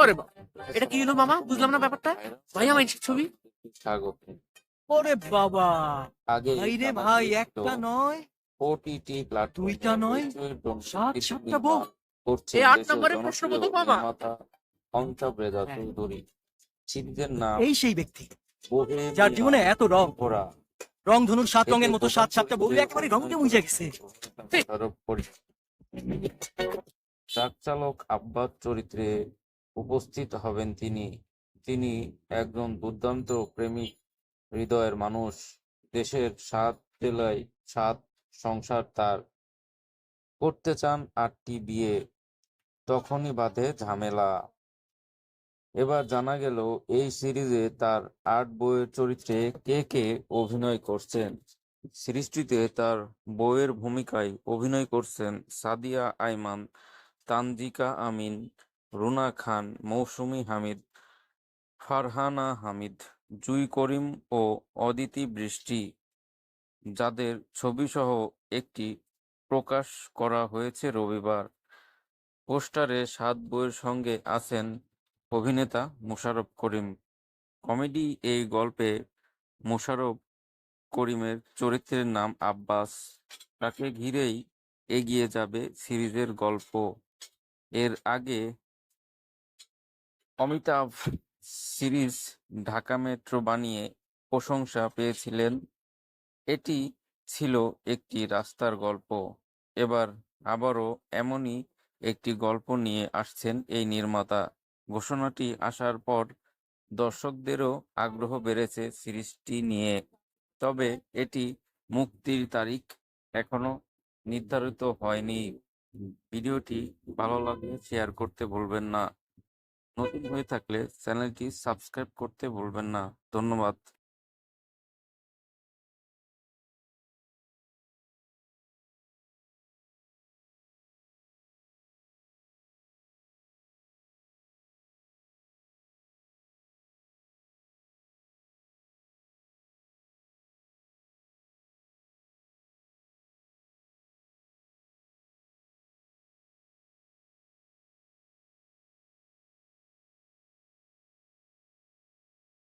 ওরে বাবা, এটা কি হলো মামা? বুঝলাম না ব্যাপারটা। ভাইয়া মাইন্সের ছবি। স্বাগত। ওরে বাবা, আগে ভাই রে জানা ভাই, গিয়েছিল একটা নয়, ওটিটি প্ল্যাটফর্মে দুইটা নয়, হইচই ড্রোন 7-7টা বউ। করছেন এই 8 দেশের নম্বরের প্রশ্ন জনপ্রিয় কত মামা? নির্মাতা পঞ্চাব রেজা হ্যাঁ, চৌধুরী। সিরিজের নাম এই সেই ব্যক্তি যার বোহেমিয়ান জীবনে এত রং, করা। রংধনুর 7 এতে রঙের মতো প্রকাশ 7-7টা বউ চরিত্রে একেবারে রঙে অভিনয় মুজে করেছেন গেছে। মোশাররফ করিম। ট্রাক চালক আব্বাস চরিত্রে উপস্থিত হবেন তিনি। তিনি একজন দুর্দান্ত প্রেমিক হৃদয়ের মানুষ। দেশের 7 জেলায় 7 সংসার তার। করতে চান 8টি বিয়ে, তখনই বাধে ঝামেলা। এবার জানা গেল এই সিরিজে তার 8 বউয়ের চরিত্রে কে কে অভিনয় করছেন। সিরিজটিতে তার বউয়ের ভূমিকায় অভিনয় করছেন সাদিয়া আইমান, তানজিকা আমিন, রুনা খান, মৌসুমী হামিদ, ফারহানা হামিদ, জুই করিম ও অদিতি বৃষ্টি, যাদের ছবিসহ একটি প্রকাশ করা হয়েছে রবিবার। পোস্টারে 7 বউয়ের সঙ্গে আছেন অভিনেতা মোশাররফ করিম। কমেডি এই গল্পে মোশাররফ করিমের চরিত্রের নাম আব্বাস। তাকে ঘিরেই এগিয়ে যাবে সিরিজের গল্প। এর আগে অমিতাভ সিরিজ ঢাকা মেট্রো বানিয়ে প্রশংসা পেয়েছিলেন। এটি ছিল একটি রাস্তার গল্প। এবার আবারও এমনই একটি গল্প নিয়ে আসছেন এই নির্মাতা। ঘোষণাটি আসার পর দর্শকদেরও আগ্রহ বেড়েছে সিরিজটি নিয়ে। তবে এটি মুক্তির তারিখ এখনো নির্ধারিত হয়নি। ভিডিওটি ভালো লাগলে শেয়ার করতে ভুলবেন না। নতুন হয়ে থাকলে চ্যানেলটি সাবস্ক্রাইব করতে ভুলবেন না। ধন্যবাদ।